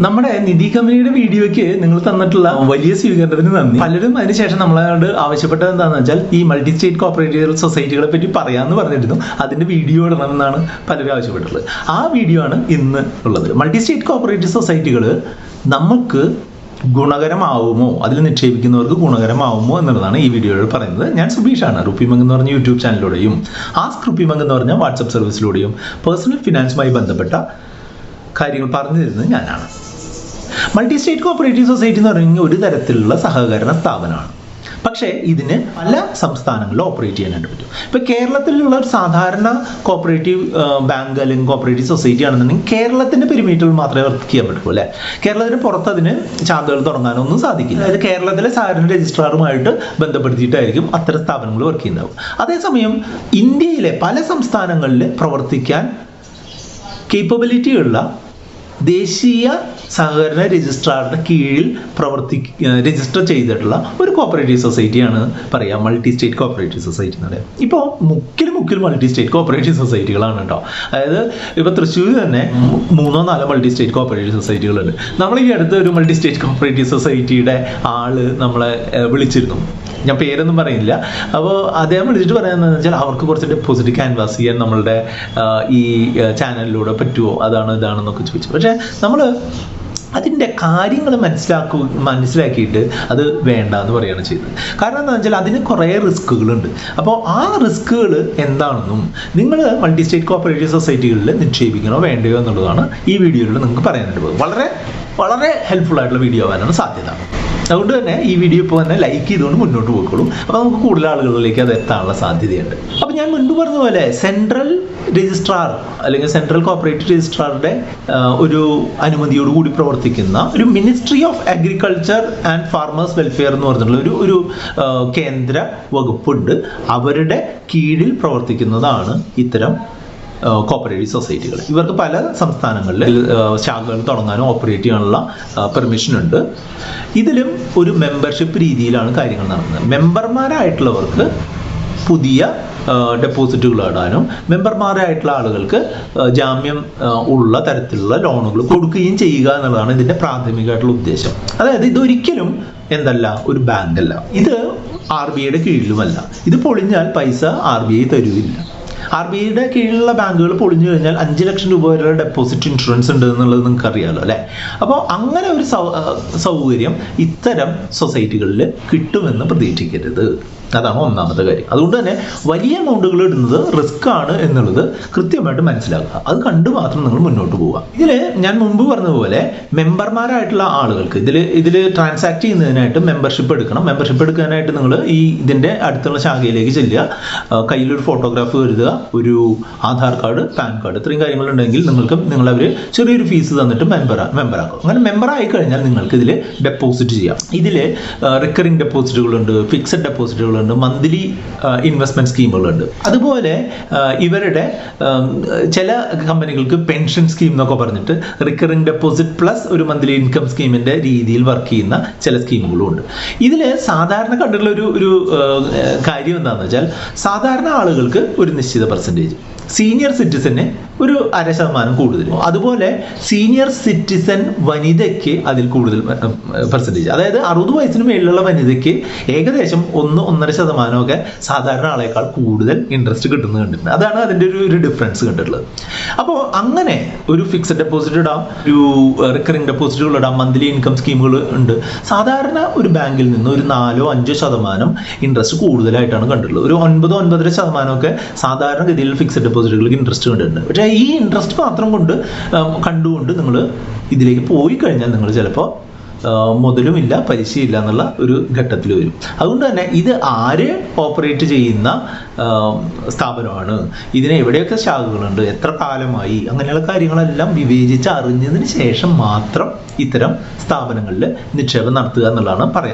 നമ്മുടെ നിധി കമ്പനിയുടെ വീഡിയോയ്ക്ക് നിങ്ങൾ തന്നിട്ടുള്ള വലിയ സ്വീകരണത്തിന് നന്ദി. പലരും അതിനുശേഷം നമ്മളോട് ആവശ്യപ്പെട്ടത് എന്താണെന്ന് വെച്ചാൽ ഈ മൾട്ടി സ്റ്റേറ്റ് കോപ്പറേറ്റീവ് സൊസൈറ്റികളെ പറ്റി പറയാമെന്ന് പറഞ്ഞിരുന്നു. അതിന്റെ വീഡിയോ ഇടണമെന്നാണ് പലരും ആവശ്യപ്പെട്ടിട്ടുള്ളത്. ആ വീഡിയോ ആണ് ഇന്ന് ഉള്ളത്. മൾട്ടി സ്റ്റേറ്റ് കോപ്പറേറ്റീവ് സൊസൈറ്റികൾ നമുക്ക് ഗുണകരമാവുമോ, അതിൽ നിക്ഷേപിക്കുന്നവർക്ക് ഗുണകരമാവുമോ എന്നുള്ളതാണ് ഈ വീഡിയോയിൽ പറയുന്നത്. ഞാൻ സുബീഷാണ്. റുപ്പിമംഗ് എന്ന് പറഞ്ഞ യൂട്യൂബ് ചാനലിലൂടെയും ആസ്ക് റുപ്പിമംഗ് എന്ന് പറഞ്ഞ വാട്സപ്പ് സർവീസിലൂടെയും പേഴ്സണൽ ഫിനാൻസുമായി ബന്ധപ്പെട്ട കാര്യങ്ങൾ പറഞ്ഞു തരുന്നത് ഞാനാണ്. മൾട്ടി സ്റ്റേറ്റ് കോപ്പറേറ്റീവ് സൊസൈറ്റി എന്ന് പറഞ്ഞാൽ ഒരു തരത്തിലുള്ള സഹകരണ സ്ഥാപനമാണ്. പക്ഷേ ഇതിന് പല സംസ്ഥാനങ്ങളിലും ഓപ്പറേറ്റ് ചെയ്യാനായിട്ട് പറ്റും. ഇപ്പം കേരളത്തിലുള്ള ഒരു സാധാരണ കോപ്പറേറ്റീവ് ബാങ്ക് അല്ലെങ്കിൽ കോപ്പറേറ്റീവ് സൊസൈറ്റി ആണെന്നുണ്ടെങ്കിൽ കേരളത്തിൻ്റെ പെരിമീറ്ററിൽ മാത്രമേ വർക്ക് ചെയ്യാൻ പറ്റൂ അല്ലേ. കേരളത്തിന് പുറത്ത് അതിന് ശാഖകൾ തുടങ്ങാനൊന്നും സാധിക്കില്ല. അതായത് കേരളത്തിലെ സഹകരണ രജിസ്ട്രാറുമായിട്ട് ബന്ധപ്പെടുത്തിയിട്ടായിരിക്കും അത്തരം സ്ഥാപനങ്ങൾ വർക്ക് ചെയ്യുന്നത്. അതേസമയം ഇന്ത്യയിലെ പല സംസ്ഥാനങ്ങളിൽ പ്രവർത്തിക്കാൻ കേപ്പബിലിറ്റിയുള്ള ദേശീയ സഹകരണ രജിസ്ട്രാറിന്റെ കീഴിൽ രജിസ്റ്റർ ചെയ്തിട്ടുള്ള ഒരു കോപ്പറേറ്റീവ് സൊസൈറ്റിയാണ് പറയാം മൾട്ടി സ്റ്റേറ്റ് കോപ്പറേറ്റീവ് സൊസൈറ്റി എന്ന് പറയാം. ഇപ്പോൾ മുക്കിൽ മൾട്ടി സ്റ്റേറ്റ് കോപ്പറേറ്റീവ് സൊസൈറ്റികളാണ് കേട്ടോ. അതായത് ഇപ്പോൾ തൃശ്ശൂർ തന്നെ 3-4 മൾട്ടി സ്റ്റേറ്റ് കോപ്പറേറ്റീവ് സൊസൈറ്റികളുണ്ട്. നമ്മൾ ഈ അടുത്ത് ഒരു മൾട്ടി സ്റ്റേറ്റ് കോപ്പറേറ്റീവ് സൊസൈറ്റിയുടെ ആള് നമ്മളെ വിളിച്ചിരുന്നു. ഞാൻ പേരൊന്നും പറയുന്നില്ല. അപ്പോൾ അദ്ദേഹം വിളിച്ചിട്ട് പറയാമെന്ന് വെച്ചാൽ അവർക്ക് കുറച്ച് ഡെപ്പോസിറ്റ് ക്യാൻവാസ് ചെയ്യാൻ നമ്മളുടെ ഈ ചാനലിലൂടെ പറ്റുമോ, അതാണ് ഇതാണെന്നൊക്കെ ചോദിച്ചു. പക്ഷേ നമ്മൾ അതിൻ്റെ കാര്യങ്ങൾ മനസ്സിലാക്കിയിട്ട് അത് വേണ്ട എന്ന് പറയുകയാണ് ചെയ്തത്. കാരണം എന്താണെന്ന് വെച്ചാൽ അതിന് കുറേ റിസ്കുകളുണ്ട്. അപ്പോൾ ആ റിസ്കുകൾ എന്താണെന്നും നിങ്ങൾ മൾട്ടി സ്റ്റേറ്റ് കോപ്പറേറ്റീവ് സൊസൈറ്റികളിൽ നിക്ഷേപിക്കണോ വേണ്ടയോ എന്നുള്ളതാണ് ഈ വീഡിയോയിൽ നിങ്ങൾക്ക് പറയാനായിട്ട് പോകുന്നത്. വളരെ വളരെ ഹെൽപ്ഫുൾ ആയിട്ടുള്ള വീഡിയോ ആവാനാണ് സാധ്യത. അതുകൊണ്ട് തന്നെ ഈ വീഡിയോ ഇപ്പോൾ തന്നെ ലൈക്ക് ചെയ്തുകൊണ്ട് മുന്നോട്ട് പോയിക്കോളൂ. അപ്പോൾ നമുക്ക് കൂടുതൽ ആളുകളിലേക്ക് അത് എത്താനുള്ള സാധ്യതയുണ്ട്. അപ്പോൾ ഞാൻ മുൻപ് പറഞ്ഞ പോലെ സെൻട്രൽ രജിസ്ട്രാർ അല്ലെങ്കിൽ സെൻട്രൽ കോപ്പറേറ്റീവ് രജിസ്ട്രാറുടെ ഒരു അനുമതിയോടുകൂടി പ്രവർത്തിക്കുന്ന ഒരു ministry of agriculture and farmers welfare എന്ന് പറഞ്ഞിട്ടുള്ള ഒരു കേന്ദ്ര വകുപ്പുണ്ട്. അവരുടെ കീഴിൽ പ്രവർത്തിക്കുന്നതാണ് ഇത്തരം കോപ്പറേറ്റീവ് സൊസൈറ്റികൾ. ഇവർക്ക് പല സംസ്ഥാനങ്ങളിൽ ശാഖകൾ തുടങ്ങാനും ഓപ്പറേറ്റ് ചെയ്യാനുള്ള പെർമിഷൻ ഉണ്ട്. ഇതിലും ഒരു മെമ്പർഷിപ്പ് രീതിയിലാണ് കാര്യങ്ങൾ നടക്കുന്നത്. മെമ്പർമാരായിട്ടുള്ളവർക്ക് പുതിയ ഡെപ്പോസിറ്റുകൾ ഇടാനും മെമ്പർമാരായിട്ടുള്ള ആളുകൾക്ക് ജാമ്യം ഉള്ള തരത്തിലുള്ള ലോണുകൾ കൊടുക്കുകയും ചെയ്യുക എന്നുള്ളതാണ് ഇതിൻ്റെ പ്രാഥമികമായിട്ടുള്ള ഉദ്ദേശം. അതായത് ഇതൊരിക്കലും എന്തല്ല, ഒരു ബാങ്ക് അല്ല. ഇത് RBIയുടെ കീഴിലുമല്ല. ഇത് പൊളിഞ്ഞാൽ പൈസ RBI തരുവില്ല. RBIയുടെ കീഴിലുള്ള ബാങ്കുകൾ പൊളിഞ്ഞു കഴിഞ്ഞാൽ 5 ലക്ഷം രൂപ വരെ ഡെപ്പോസിറ്റ് ഇൻഷുറൻസ് ഉണ്ട് എന്നുള്ളത് നിങ്ങൾക്ക് അറിയാമല്ലോ അല്ലേ. അപ്പോൾ അങ്ങനെ ഒരു സൗകര്യം ഇത്തരം സൊസൈറ്റികളിൽ കിട്ടുമെന്ന് പ്രതീക്ഷിക്കരുത്. അതാണ് ഒന്നാമത്തെ കാര്യം. അതുകൊണ്ട് തന്നെ വലിയ എമൗണ്ടുകൾ ഇടുന്നത് റിസ്ക് ആണ് എന്നുള്ളത് കൃത്യമായിട്ട് മനസ്സിലാക്കുക. അത് കണ്ടു മാത്രം നിങ്ങൾ മുന്നോട്ട് പോവുക. ഇതിൽ ഞാൻ മുമ്പ് പറഞ്ഞതുപോലെ മെമ്പർമാരായിട്ടുള്ള ആളുകൾക്ക് ഇതിൽ ട്രാൻസാക്ട് ചെയ്യുന്നതിനായിട്ട് മെമ്പർഷിപ്പ് എടുക്കണം. മെമ്പർഷിപ്പ് എടുക്കാനായിട്ട് നിങ്ങൾ ഇതിൻ്റെ അടുത്തുള്ള ശാഖയിലേക്ക് ചെല്ലുക, കയ്യിലൊരു ഫോട്ടോഗ്രാഫ് കരുതുക, ഒരു ആധാർ കാർഡ്, പാൻ കാർഡ്, ഇത്രയും കാര്യങ്ങളുണ്ടെങ്കിൽ നിങ്ങളവർ ചെറിയൊരു ഫീസ് തന്നിട്ട് മെമ്പറാക്കും. അങ്ങനെ മെമ്പറായി കഴിഞ്ഞാൽ നിങ്ങൾക്ക് ഇതിൽ ഡെപ്പോസിറ്റ് ചെയ്യാം. ഇതിൽ റിക്കറിംഗ് ഡെപ്പോസിറ്റുകളുണ്ട്, ഫിക്സഡ് ഡെപ്പോസിറ്റുകൾ, മന്ത്ലി ഇൻവെസ്റ്റ്മെന്റ് സ്കീമുകളുണ്ട്. അതുപോലെ ഇവരുടെ ചില കമ്പനികൾക്ക് പെൻഷൻ സ്കീം എന്നൊക്കെ പറഞ്ഞിട്ട് റിക്കറിംഗ് ഡെപ്പോസിറ്റ് പ്ലസ് ഒരു മന്ത്ലി ഇൻകം സ്കീമിന്റെ രീതിയിൽ വർക്ക് ചെയ്യുന്ന ചില സ്കീമുകളും ഉണ്ട്. ഇതിൽ സാധാരണ കണ്ടിട്ടുള്ള ഒരു കാര്യം എന്താണെന്ന് വെച്ചാൽ സാധാരണ ആളുകൾക്ക് ഒരു നിശ്ചിത പെർസെൻറ്റേജ്, സീനിയർ സിറ്റിസന് ഒരു 0.5% കൂടുതൽ, അതുപോലെ സീനിയർ സിറ്റിസൺ വനിതയ്ക്ക് അതിൽ കൂടുതൽ പെർസെൻറ്റേജ്. അതായത് 60 വയസ്സിന് മേളിലുള്ള വനിതയ്ക്ക് ഏകദേശം 1-1.5% ഒക്കെ സാധാരണ ആളേക്കാൾ കൂടുതൽ ഇൻട്രസ്റ്റ് കിട്ടുന്നത് കണ്ടിട്ടുണ്ട്. അതാണ് അതിൻ്റെ ഒരു ഡിഫറൻസ് കണ്ടിട്ടുള്ളത്. അപ്പോൾ അങ്ങനെ ഒരു ഫിക്സഡ് ഡെപ്പോസിറ്റ് ഇടാം, ഒരു റിക്കറിംഗ് ഡെപ്പോസിറ്റുകൾ ഇടാം, മന്ത്ലി ഇൻകം സ്കീമുകൾ ഉണ്ട്. സാധാരണ ഒരു ബാങ്കിൽ നിന്ന് ഒരു 4-5% ഇൻട്രസ്റ്റ് കൂടുതലായിട്ടാണ് കണ്ടിട്ടുള്ളത്. ഒരു 9-9.5% ഒക്കെ സാധാരണഗതിയിൽ ഫിക്സഡ് ഡെപ്പോസിറ്റുകൾക്ക് ഇൻട്രസ്റ്റ് കണ്ടിട്ടുണ്ട്. പക്ഷേ ഈ ഇൻട്രസ്റ്റ് മാത്രം കണ്ടുകൊണ്ട് നിങ്ങൾ ഇതിലേക്ക് പോയി കഴിഞ്ഞാൽ നിങ്ങൾ ചിലപ്പോൾ മുതലുമില്ല പലിശയില്ല എന്നുള്ള ഒരു ഘട്ടത്തിൽ വരും. അതുകൊണ്ട് തന്നെ ഇത് ആര് ഓപ്പറേറ്റ് ചെയ്യുന്ന സ്ഥാപനമാണ്, ഇതിന് എവിടെയൊക്കെ ശാഖകളുണ്ട്, എത്ര കാലമായി, അങ്ങനെയുള്ള കാര്യങ്ങളെല്ലാം വിവേചിച്ച് അറിഞ്ഞതിന് ശേഷം മാത്രം ഇത്തരം സ്ഥാപനങ്ങളിൽ നിക്ഷേപം നടത്തുക എന്നുള്ളതാണ്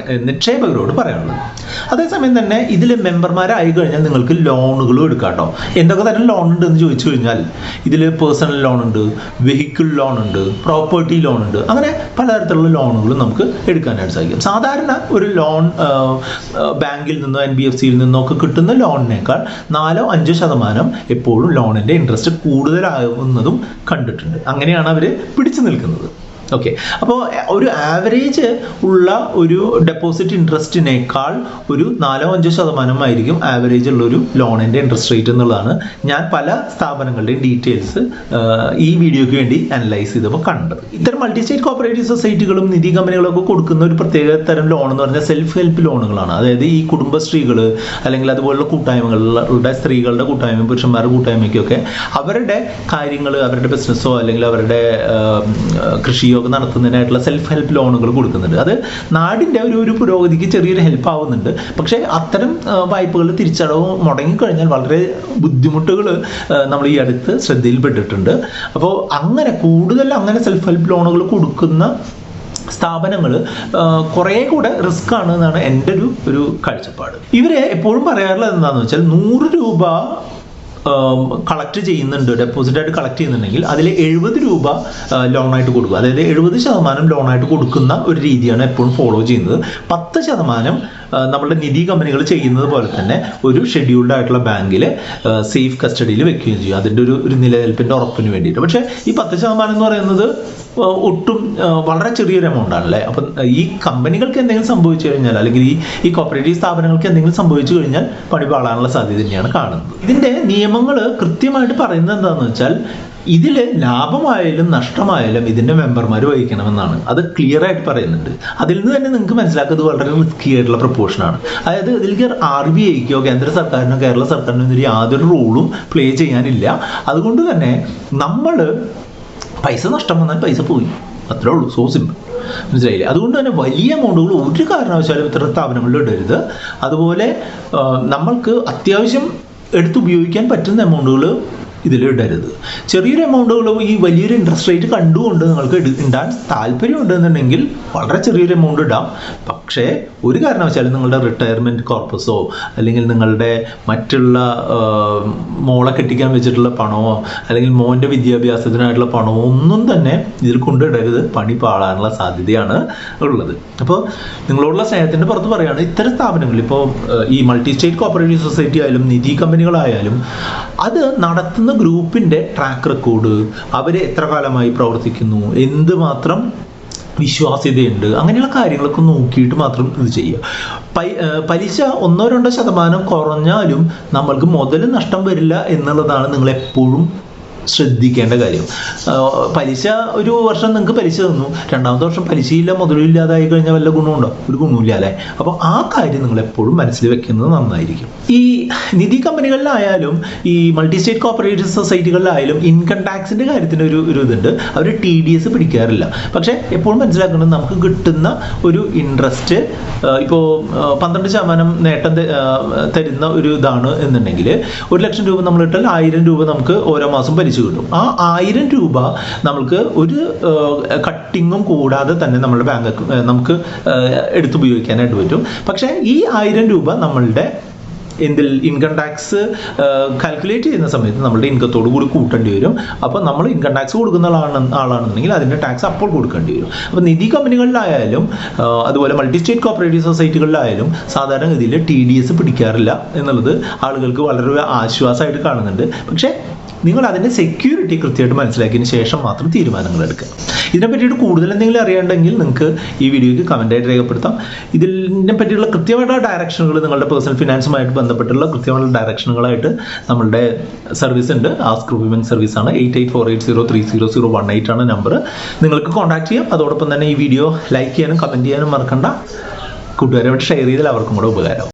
നിക്ഷേപകരോട് പറയാനുള്ളത്. അതേസമയം തന്നെ ഇതിൽ മെമ്പർമാരായി കഴിഞ്ഞാൽ നിങ്ങൾക്ക് ലോണുകളും എടുക്കാം കേട്ടോ. എന്തൊക്കെ തരം ലോൺ ഉണ്ട് എന്ന് ചോദിച്ചു കഴിഞ്ഞാൽ ഇതിൽ പേഴ്സണൽ ലോൺ ഉണ്ട്, വെഹിക്കിൾ ലോൺ ഉണ്ട്, പ്രോപ്പർട്ടി ലോൺ ഉണ്ട്, അങ്ങനെ പലതരത്തിലുള്ള ലോണുകളും നമുക്ക് എടുക്കാനായിട്ട് സാധിക്കും. സാധാരണ ഒരു ലോൺ ബാങ്കിൽ നിന്നോ NBFCയിൽ നിന്നോ ഒക്കെ കിട്ടുന്ന ലോണിനേക്കാൾ 4-5% എപ്പോഴും ലോണിൻ്റെ ഇൻട്രസ്റ്റ് കൂടുതലാകുന്നതും കണ്ടിട്ടുണ്ട്. അങ്ങനെയാണ് അവർ പിടിച്ചു നിൽക്കുന്നത്. ഓക്കെ, അപ്പോൾ ഒരു ആവറേജ് ഉള്ള ഒരു ഡെപ്പോസിറ്റ് ഇൻട്രസ്റ്റിനേക്കാൾ ഒരു 4-5% ആയിരിക്കും ആവറേജ് ഉള്ള ഒരു ലോണിന്റെ ഇൻട്രസ്റ്റ് റേറ്റ് എന്നുള്ളതാണ് ഞാൻ പല സ്ഥാപനങ്ങളുടെയും ഡീറ്റെയിൽസ് ഈ വീഡിയോയ്ക്ക് വേണ്ടി അനലൈസ് ചെയ്തപ്പോൾ കണ്ടത്. ഇത്തരം മൾട്ടി സ്റ്റേറ്റ് കോപ്പറേറ്റീവ് സൊസൈറ്റികളും നിധി കമ്പനികളൊക്കെ കൊടുക്കുന്ന ഒരു പ്രത്യേക തരം ലോൺ എന്ന് പറഞ്ഞാൽ സെൽഫ് ഹെൽപ്പ് ലോണുകളാണ്. അതായത് ഈ കുടുംബശ്രീകൾ അല്ലെങ്കിൽ അതുപോലുള്ള കൂട്ടായ്മകളുടെ സ്ത്രീകളുടെ കൂട്ടായ്മ, പുരുഷന്മാരുടെ കൂട്ടായ്മയ്ക്കൊക്കെ അവരുടെ കാര്യങ്ങൾ, അവരുടെ ബിസിനസ്സോ അല്ലെങ്കിൽ അവരുടെ കൃഷിയോ ഒക്കെ നടത്തുന്നതിനായിട്ടുള്ള സെൽഫ് ഹെൽപ്പ് ലോണുകൾ കൊടുക്കുന്നുണ്ട്. അത് നാടിൻ്റെ ഒരു പുരോഗതിക്ക് ചെറിയൊരു ഹെൽപ്പ് ആവുന്നുണ്ട്. പക്ഷേ അത്തരം വായ്പകൾ തിരിച്ചടവ് മുടങ്ങിക്കഴിഞ്ഞാൽ വളരെ ബുദ്ധിമുട്ടുകൾ നമ്മൾ ഈ അടുത്ത് ശ്രദ്ധയിൽപ്പെട്ടിട്ടുണ്ട്. അപ്പോൾ കൂടുതൽ അങ്ങനെ സെൽഫ് ഹെൽപ്പ് ലോണുകൾ കൊടുക്കുന്ന സ്ഥാപനങ്ങൾ കുറേ കൂടെ റിസ്ക് ആണ് എന്നാണ് എൻ്റെ ഒരു കാഴ്ചപ്പാട്. ഇവരെ എപ്പോഴും പറയാറുള്ളത് എന്താണെന്ന് വെച്ചാൽ 100 രൂപ കളക്ട് ചെയ്യുന്നുണ്ട്, ഡെപ്പോസിറ്റായിട്ട് കളക്ട് ചെയ്യുന്നുണ്ടെങ്കിൽ അതിൽ 70 രൂപ ലോണായിട്ട് കൊടുക്കുക. അതായത് 70% ലോണായിട്ട് കൊടുക്കുന്ന ഒരു രീതിയാണ് എപ്പോഴും ഫോളോ ചെയ്യുന്നത്. 10% നമ്മളുടെ നിധി കമ്പനികൾ ചെയ്യുന്നത് പോലെ തന്നെ ഒരു ഷെഡ്യൂൾഡ് ആയിട്ടുള്ള ബാങ്കിൽ സേഫ് കസ്റ്റഡിയിൽ വെക്കുകയും ചെയ്യും, അതിൻ്റെ ഒരു നിലനിൽപ്പിൻ്റെ ഉറപ്പിന് വേണ്ടിയിട്ട്. പക്ഷേ ഈ 10% എന്ന് പറയുന്നത് ഒട്ടും വളരെ ചെറിയൊരു എമൗണ്ട് ആണല്ലേ. അപ്പം ഈ കമ്പനികൾക്ക് എന്തെങ്കിലും സംഭവിച്ചു കഴിഞ്ഞാൽ അല്ലെങ്കിൽ ഈ കോപ്പറേറ്റീവ് സ്ഥാപനങ്ങൾക്ക് എന്തെങ്കിലും സംഭവിച്ചു കഴിഞ്ഞാൽ പണി പാളാനുള്ള സാധ്യത തന്നെയാണ് കാണുന്നത്. ഇതിൻ്റെ നിയമങ്ങൾ കൃത്യമായിട്ട് പറയുന്നത് എന്താണെന്ന് വെച്ചാൽ ഇതിൽ ലാഭമായാലും നഷ്ടമായാലും ഇതിൻ്റെ മെമ്പർമാർ വഹിക്കണമെന്നാണ്. അത് ക്ലിയർ ആയിട്ട് പറയുന്നുണ്ട്. അതിൽ നിന്ന് തന്നെ നിങ്ങൾക്ക് മനസ്സിലാക്കുന്നത് വളരെ റിസ്കി ആയിട്ടുള്ള പ്രൊപ്പോർഷനാണ്. അതായത് ഇതിലേക്ക് RBIക്കോ കേന്ദ്ര സർക്കാരിനോ കേരള സർക്കാരിനോ ഇതിൽ യാതൊരു റോളും പ്ലേ ചെയ്യാനില്ല. അതുകൊണ്ട് തന്നെ നമ്മൾ പൈസ നഷ്ടം വന്നാൽ പൈസ പോയി, അത്രേ ഉള്ളൂ. സോ സിമ്പിൾ, മനസ്സിലായില്ലേ? അതുകൊണ്ട് തന്നെ വലിയ എമൗണ്ടുകൾ ഒരു കാരണവശാലും ഇത്തരം സ്ഥാപനങ്ങളിൽ ഇടരുത്. അതുപോലെ നമ്മൾക്ക് അത്യാവശ്യം എടുത്തുപയോഗിക്കാൻ പറ്റുന്ന എമൗണ്ടുകൾ ഇതിലിടരുത്. ചെറിയൊരു എമൗണ്ടുകൾ ഈ വലിയൊരു ഇൻട്രസ്റ്റ് റേറ്റ് കണ്ടുകൊണ്ട് നിങ്ങൾക്ക് ഇടാൻ താല്പര്യമുണ്ടെന്നുണ്ടെങ്കിൽ വളരെ ചെറിയൊരു എമൗണ്ട് ഇടാം. പക്ഷേ ഒരു കാരണവശാലും നിങ്ങളുടെ റിട്ടയർമെൻറ്റ് കോർപ്പസോ അല്ലെങ്കിൽ നിങ്ങളുടെ മറ്റുള്ള മോളെ കെട്ടിക്കാൻ വെച്ചിട്ടുള്ള പണമോ അല്ലെങ്കിൽ മോൻ്റെ വിദ്യാഭ്യാസത്തിനായിട്ടുള്ള പണമോ ഒന്നും തന്നെ ഇതിൽ കൊണ്ടിടരുത്. പണി പാളാനുള്ള സാധ്യതയാണ് ഉള്ളത്. അപ്പോൾ നിങ്ങളോടുള്ള സ്നേഹത്തിൻ്റെ പുറത്ത് പറയുകയാണ്, ഇത്തരം സ്ഥാപനങ്ങൾ ഇപ്പോൾ ഈ മൾട്ടി സ്റ്റേറ്റ് കോപ്പറേറ്റീവ് സൊസൈറ്റി ആയാലും നിധി കമ്പനികളായാലും അത് നടത്തുന്ന ഗ്രൂപ്പിൻ്റെ ട്രാക്ക് റെക്കോർഡ്, അവർ എത്ര കാലമായി പ്രവർത്തിക്കുന്നു, എന്തുമാത്രം വിശ്വാസ്യതയുണ്ട്, അങ്ങനെയുള്ള കാര്യങ്ങളൊക്കെ നോക്കിയിട്ട് മാത്രം ഇത് ചെയ്യുക. പലിശ 1-2% കുറഞ്ഞാലും നമ്മൾക്ക് മുതൽ നഷ്ടം വരില്ല എന്നുള്ളതാണ് നിങ്ങളെപ്പോഴും ശ്രദ്ധിക്കേണ്ട കാര്യം. പലിശ ഒരു വർഷം നിങ്ങൾക്ക് പലിശ തന്നു, രണ്ടാമത്തെ വർഷം പലിശയില്ല മുതലും ഇല്ലാതായി കഴിഞ്ഞാൽ വല്ല ഗുണമുണ്ടോ? ഒരു ഗുണമില്ല അല്ലേ? അപ്പോൾ ആ കാര്യം നിങ്ങൾ എപ്പോഴും മനസ്സിൽ വെക്കുന്നത് നന്നായിരിക്കും. ഈ നിധി കമ്പനികളിലായാലും ഈ മൾട്ടി സ്റ്റേറ്റ് കോപ്പറേറ്റീവ് സൊസൈറ്റികളിലായാലും ഇൻകം ടാക്സിൻ്റെ കാര്യത്തിന് ഒരു ഇതുണ്ട്. അവർ TDS പിടിക്കാറില്ല. പക്ഷേ എപ്പോഴും മനസ്സിലാക്കുന്നത് നമുക്ക് കിട്ടുന്ന ഒരു ഇൻട്രസ്റ്റ് ഇപ്പോൾ 12% നേട്ടം തരുന്ന ഒരു ഇതാണ് എന്നുണ്ടെങ്കിൽ 1,00,000 രൂപ നമ്മൾ ഇട്ടാൽ 1,000 രൂപ നമുക്ക് ഓരോ മാസം പലിശ കിട്ടും. ആ 1,000 രൂപ നമുക്ക് ഒരു കട്ടിങ്ങും കൂടാതെ തന്നെ നമ്മുടെ ബാങ്ക് നമുക്ക് എടുത്തുപയോഗിക്കാനായിട്ട് പറ്റും. പക്ഷേ ഈ 1,000 രൂപ നമ്മളുടെ ഇൻകം ടാക്സ് കാൽക്കുലേറ്റ് ചെയ്യുന്ന സമയത്ത് നമ്മളുടെ ഇൻകത്തോടു കൂടി കൂട്ടേണ്ടി വരും. അപ്പോൾ നമ്മൾ ഇൻകം ടാക്സ് കൊടുക്കുന്ന ആളാണെന്നുണ്ടെങ്കിൽ അതിൻ്റെ ടാക്സ് അപ്പോൾ കൊടുക്കേണ്ടി വരും. അപ്പോൾ നിധി കമ്പനികളിലായാലും അതുപോലെ മൾട്ടി സ്റ്റേറ്റ് കോപ്പറേറ്റീവ് സൊസൈറ്റികളിലായാലും സാധാരണഗതിയിൽ TDS പിടിക്കാറില്ല എന്നുള്ളത് ആളുകൾക്ക് വളരെ ആശ്വാസമായിട്ട് കാണുന്നുണ്ട്. പക്ഷേ നിങ്ങൾ അതിൻ്റെ സെക്യൂരിറ്റി കൃത്യമായിട്ട് മനസ്സിലാക്കിയതിന് ശേഷം മാത്രം തീരുമാനങ്ങൾ എടുക്കുക. ഇതിനെ പറ്റിയിട്ട് കൂടുതൽ എന്തെങ്കിലും അറിയാണ്ടെങ്കിൽ നിങ്ങൾക്ക് ഈ വീഡിയോയ്ക്ക് കമൻറ്റായിട്ട് രേഖപ്പെടുത്താം. ഇതിനെ പറ്റിയുള്ള കൃത്യമായിട്ടുള്ള ഡയറക്ഷനുകൾ, നിങ്ങളുടെ പേഴ്സണൽ ഫിനാൻസുമായിട്ട് ബന്ധപ്പെട്ടുള്ള കൃത്യമായിട്ടുള്ള ഡയറക്ഷനുകളായിട്ട് നമ്മളുടെ സർവീസ് ഉണ്ട്. ആസ്ക് വിമൻ സർവീസാണ്. 8848030018 ആണ് നമ്പർ. നിങ്ങൾക്ക് കോൺടാക്ട് ചെയ്യാം. അതോടൊപ്പം തന്നെ ഈ വീഡിയോ ലൈക്ക് ചെയ്യാനും കമൻറ്റ് ചെയ്യാനും മറക്കണ്ട. കൂട്ടുകാരുമായിട്ട് ഷെയർ ചെയ്താൽ അവർക്കും കൂടെ ഉപകാരം.